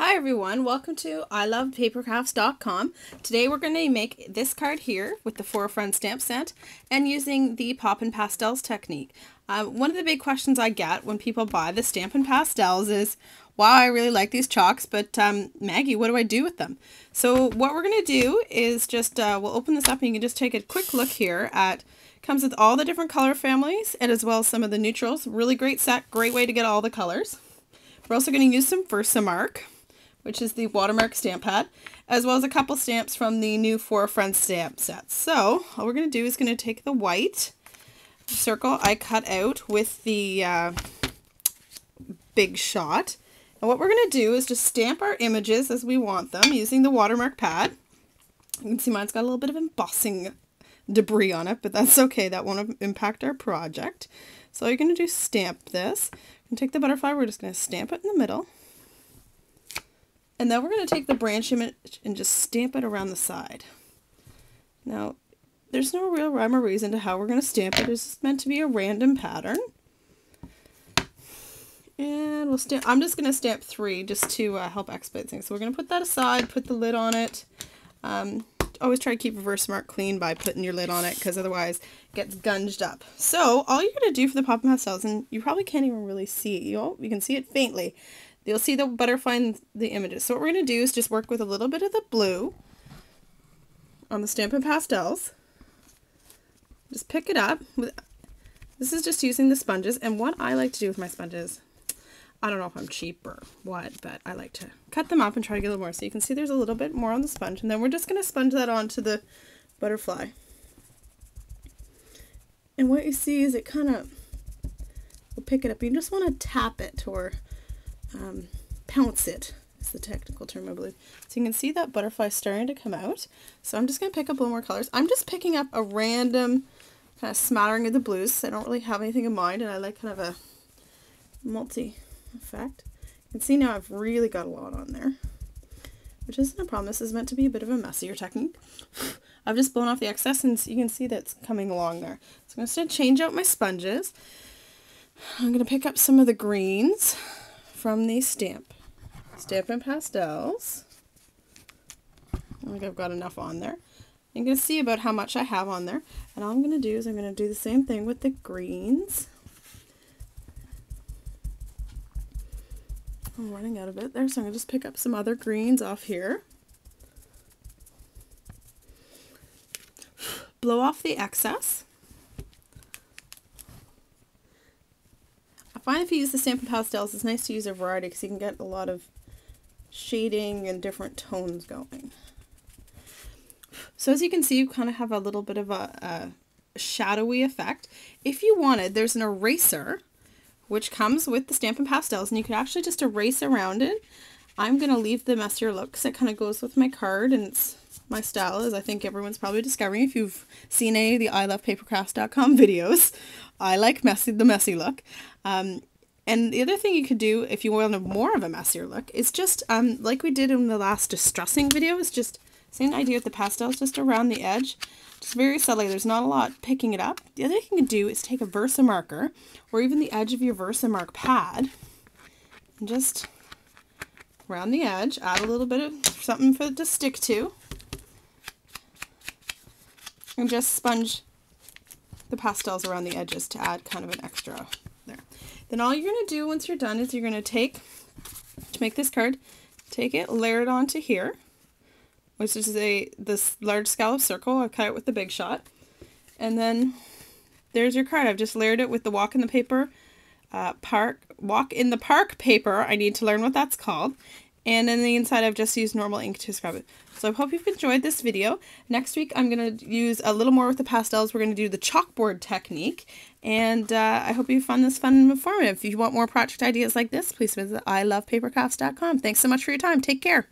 Hi everyone, welcome to ilovepapercrafts.com. Today we're going to make this card here with the For a Friend stamp set and using the Poppin Pastels technique. One of the big questions I get when people buy the Stampin' Pastels is, wow, I really like these chalks, but Maggie, what do I do with them? So what we're going to do is just, we'll open this up and you can just take a quick look here at, comes with all the different color families and as well as some of the neutrals. Really great set, great way to get all the colors. We're also going to use some versamark, which is the watermark stamp pad, as well as a couple stamps from the new For a Friend stamp set. So all we're going to do is going to take the white circle I cut out with the big shot. And what we're going to do is just stamp our images as we want them using the watermark pad. You can see mine's got a little bit of embossing debris on it, but that's okay. That won't impact our project. So all you're going to do is stamp this. And take the butterfly, we're just going to stamp it in the middle. And then we're going to take the branch image and just stamp it around the side. Now, there's no real rhyme or reason to how we're going to stamp it. It's meant to be a random pattern. And we'll stamp. I'm just going to stamp 3 just to help expedite things. So we're going to put that aside, put the lid on it. Always try to keep a versamark clean by putting your lid on it, because otherwise it gets gunged up. So all you're going to do for the Poppin Pastels, and you probably can't even really see it. You can see it faintly. You'll see the butterfly in the images. So what we're going to do is just work with a little bit of the blue on the Stampin' Pastels. Just pick it up. This is just using the sponges. And what I like to do with my sponges, I don't know if I'm cheap or what, but I like to cut them up and try to get a little more. So you can see there's a little bit more on the sponge. And then we're just going to sponge that onto the butterfly. And what you see is it kind of will pick it up. You just want to tap it or pounce it is the technical term, I believe. So you can see that butterfly starting to come out. So I'm just going to pick up a little more colors. I'm just picking up a random kind of smattering of the blues. I don't really have anything in mind, and I like kind of a multi effect. You can see now I've really got a lot on there, which isn't a problem. This is meant to be a bit of a messier technique. I've just blown off the excess, and you can see that's coming along there. So I'm going to change out my sponges. I'm going to pick up some of the greens from the Stampin' Pastels. I think I've got enough on there. I'm going to see about how much I have on there. And all I'm going to do is I'm going to do the same thing with the greens. I'm running out of it there, so I'm going to just pick up some other greens off here. Blow off the excess. I find if you use the Stampin' Pastels, it's nice to use a variety because you can get a lot of shading and different tones going. So as you can see, you kind of have a little bit of a shadowy effect. If you wanted, there's an eraser which comes with the Stampin' Pastels, and you could actually just erase around it. I'm going to leave the messier look because it kind of goes with my card, and it's my style, as I think everyone's probably discovering if you've seen any of the ilovepapercrafts.com videos. I like the messy look. And the other thing you could do if you want more of a messier look is just, like we did in the last distressing video, is just same idea with the pastels, just around the edge. Just very subtly, there's not a lot picking it up. The other thing you can do is take a Versamarker, or even the edge of your Versamark pad, and just around the edge, add a little bit of something for it to stick to, and just sponge the pastels around the edges to add kind of an extra there. Then all you're going to do once you're done is you're going to take, to make this card, take it, layer it onto here, which is this large scallop circle. I've cut it with the big shot. And then there's your card. I've just layered it with the Walk in the Park paper. I need to learn what that's called. And then the inside I've just used normal ink to scrub it. So I hope you've enjoyed this video. Next week I'm going to use a little more with the pastels. We're going to do the chalkboard technique. And I hope you found this fun and informative. If you want more project ideas like this, please visit ilovepapercrafts.com. Thanks so much for your time. Take care.